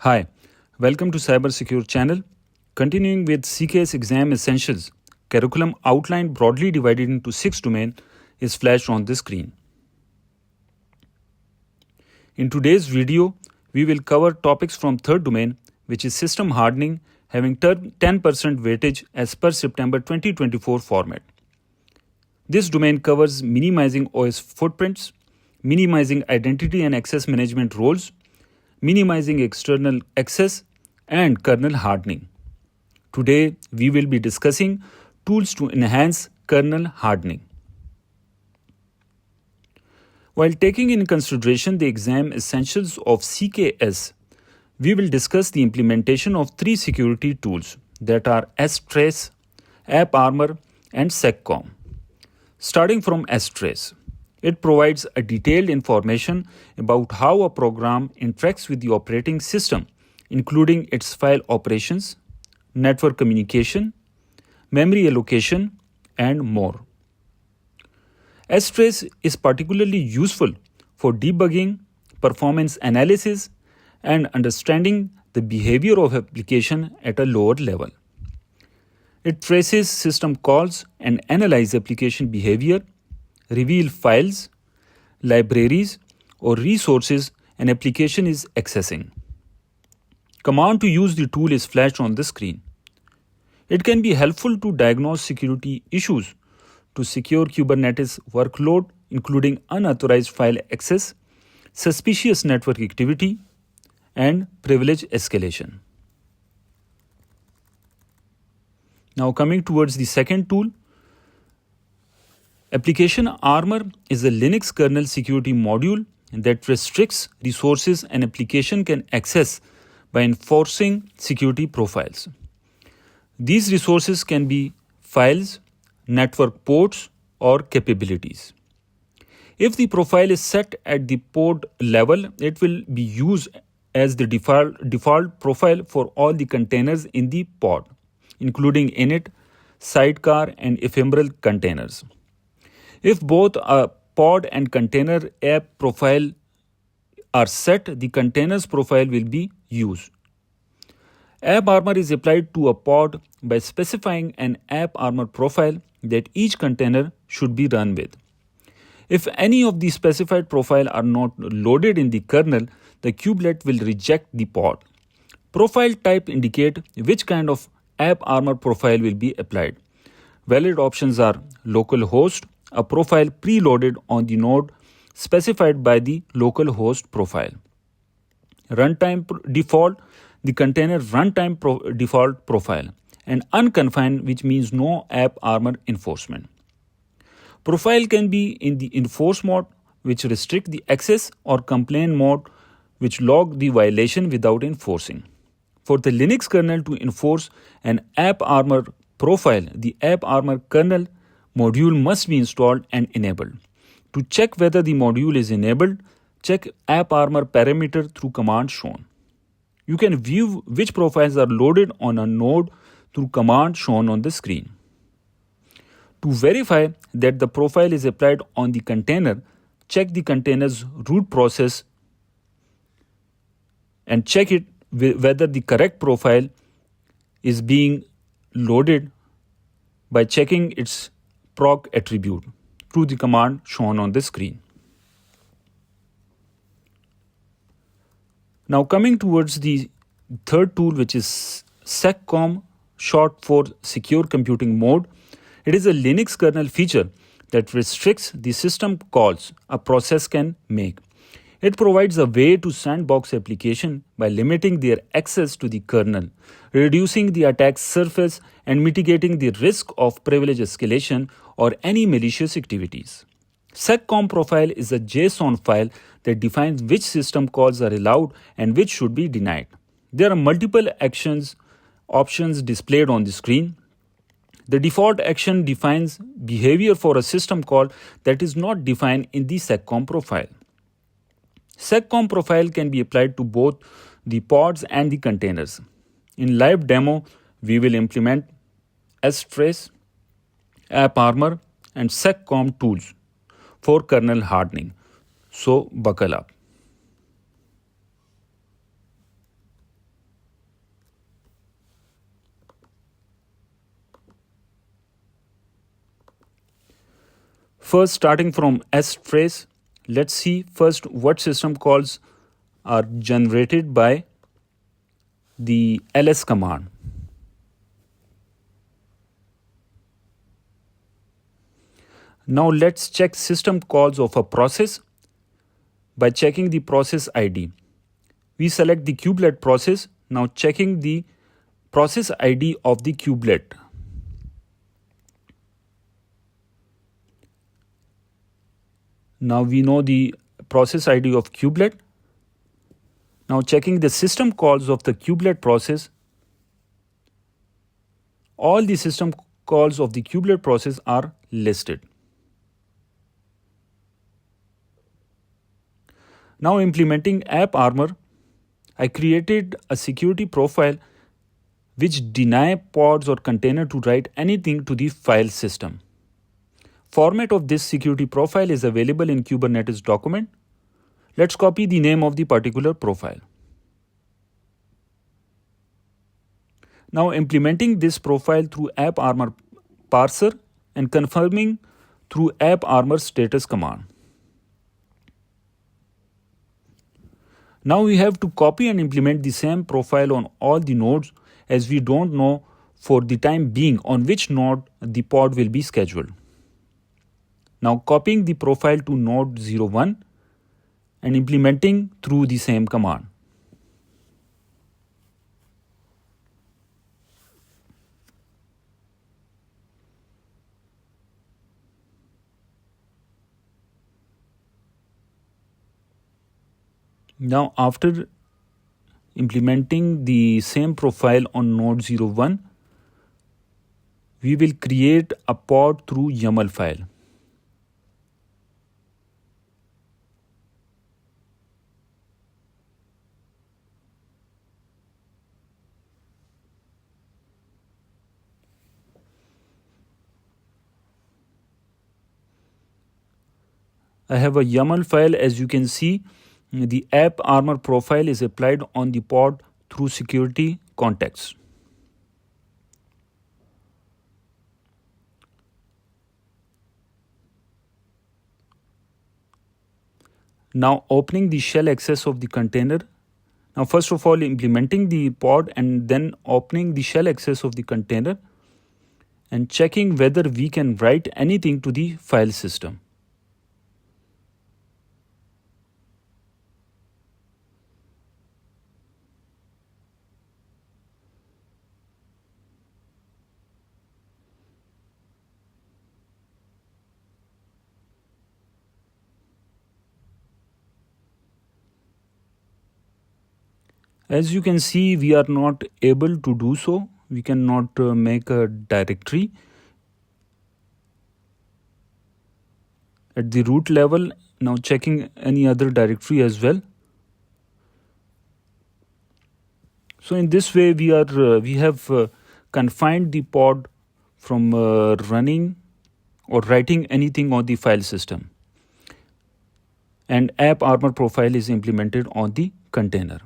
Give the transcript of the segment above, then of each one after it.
Hi, welcome to Cyber Secure channel. Continuing with CKS Exam Essentials, curriculum outline broadly divided into 6 domains is flashed on the screen. In today's video, we will cover topics from third domain, which is system hardening, having 10% weightage as per September 2024 format. This domain covers minimizing OS footprints, minimizing identity and access management roles, minimizing external access, and kernel hardening. Today, we will be discussing tools to enhance kernel hardening. While taking in consideration the exam essentials of CKS, we will discuss the implementation of 3 security tools that are Strace, AppArmor, and Seccomp. Starting from Strace, it provides a detailed information about how a program interacts with the operating system, including its file operations, network communication, memory allocation, and more. Strace is particularly useful for debugging, performance analysis, and understanding the behavior of application at a lower level. It traces system calls and analyzes application behavior, reveal files, libraries, or resources an application is accessing. Command to use the tool is flashed on the screen. It can be helpful to diagnose security issues, to secure Kubernetes workload, including unauthorized file access, suspicious network activity, and privilege escalation. Now coming towards the second tool, AppArmor is a Linux kernel security module that restricts resources an application can access by enforcing security profiles. These resources can be files, network ports, or capabilities. If the profile is set at the port level, it will be used as the default profile for all the containers in the pod, including init, sidecar, and ephemeral containers. If both a pod and container app profile are set, the containers profile will be used. AppArmor is applied to a pod by specifying an AppArmor profile that each container should be run with. If any of the specified profiles are not loaded in the kernel, the kubelet will reject the pod. Profile type indicate which kind of AppArmor profile will be applied. Valid options are localhost, a profile preloaded on the node specified by the localhost profile. Runtime default, the container runtime default profile. And unconfined, which means no AppArmor enforcement. Profile can be in the enforce mode, which restrict the access, or complaint mode, which log the violation without enforcing. For the Linux kernel to enforce an AppArmor profile, the AppArmor kernel module must be installed and enabled. To check whether the module is enabled, check AppArmor parameter through command shown. You can view which profiles are loaded on a node through command shown on the screen. To verify that the profile is applied on the container, check the container's root process and check it whether the correct profile is being loaded by checking its proc attribute through the command shown on the screen. Now coming towards the third tool, which is Seccomp, short for Secure Computing Mode. It is a Linux kernel feature that restricts the system calls a process can make. It provides a way to sandbox application by limiting their access to the kernel, reducing the attack surface, and mitigating the risk of privilege escalation or any malicious activities. Seccomp profile is a JSON file that defines which system calls are allowed and which should be denied. There are multiple options displayed on the screen. The default action defines behavior for a system call that is not defined in the Seccomp profile. Seccomp profile can be applied to both the pods and the containers. In live demo, we will implement Strace, AppArmor, and Seccomp tools for kernel hardening. So buckle up. first, starting from Strace, let's see first what system calls are generated by the ls command. Now let's check system calls of a process by checking the process ID. We select the kubelet process, now checking the process ID of the kubelet. Now we know the process ID of kubelet. Now checking the system calls of the kubelet process. All the system calls of the kubelet process are listed. Now implementing AppArmor, I created a security profile which deny pods or container to write anything to the file system. Format of this security profile is available in Kubernetes document. Let's copy the name of the particular profile. Now implementing this profile through AppArmor parser and confirming through AppArmor status command. Now we have to copy and implement the same profile on all the nodes, as we don't know for the time being on which node the pod will be scheduled. Now copying the profile to node 01 and implementing through the same command. Now after implementing the same profile on node 01, we will create a pod through YAML file. I have a YAML file. As you can see, the AppArmor profile is applied on the pod through security context. Now opening the shell access of the container. Now first of all implementing the pod and then opening the shell access of the container and checking whether we can write anything to the file system. As you can see, we are not able to do so. We cannot make a directory at the root level. Now checking any other directory as well. So in this way, we have confined the pod from running or writing anything on the file system. And AppArmor profile is implemented on the container.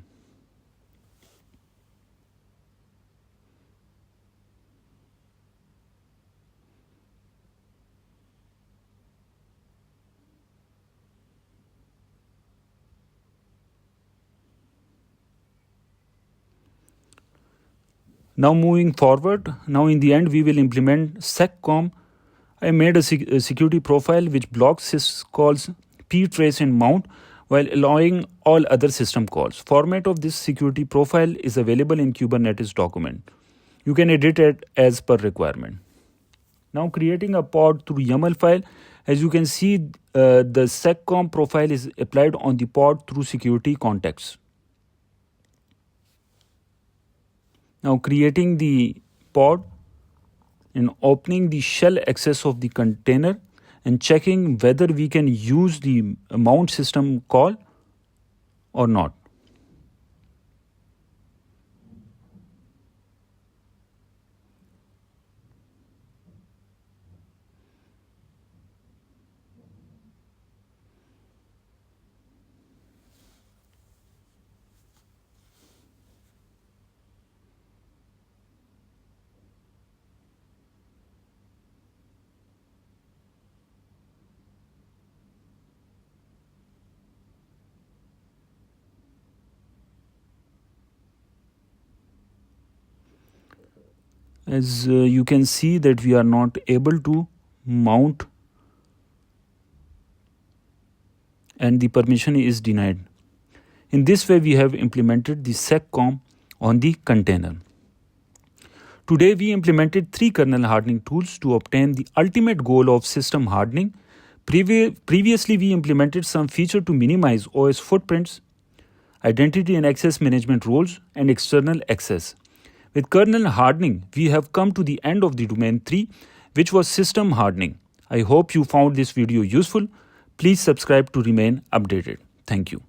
Now moving forward, now in the end we will implement Seccomp. I made a security profile which blocks syscalls ptrace and mount while allowing all other system calls. Format of this security profile is available in Kubernetes document. You can edit it as per requirement. Now creating a pod through YAML file. As you can see, the Seccomp profile is applied on the pod through security context. Now creating the pod and opening the shell access of the container and checking whether we can use the mount system call or not. As you can see that we are not able to mount and the permission is denied. In this way, we have implemented the seccomp on the container. Today, we implemented 3 kernel hardening tools to obtain the ultimate goal of system hardening. Previously, we implemented some feature to minimize OS footprints, identity and access management roles, and external access. With kernel hardening, we have come to the end of the domain 3, which was system hardening. I hope you found this video useful. Please subscribe to remain updated. Thank you.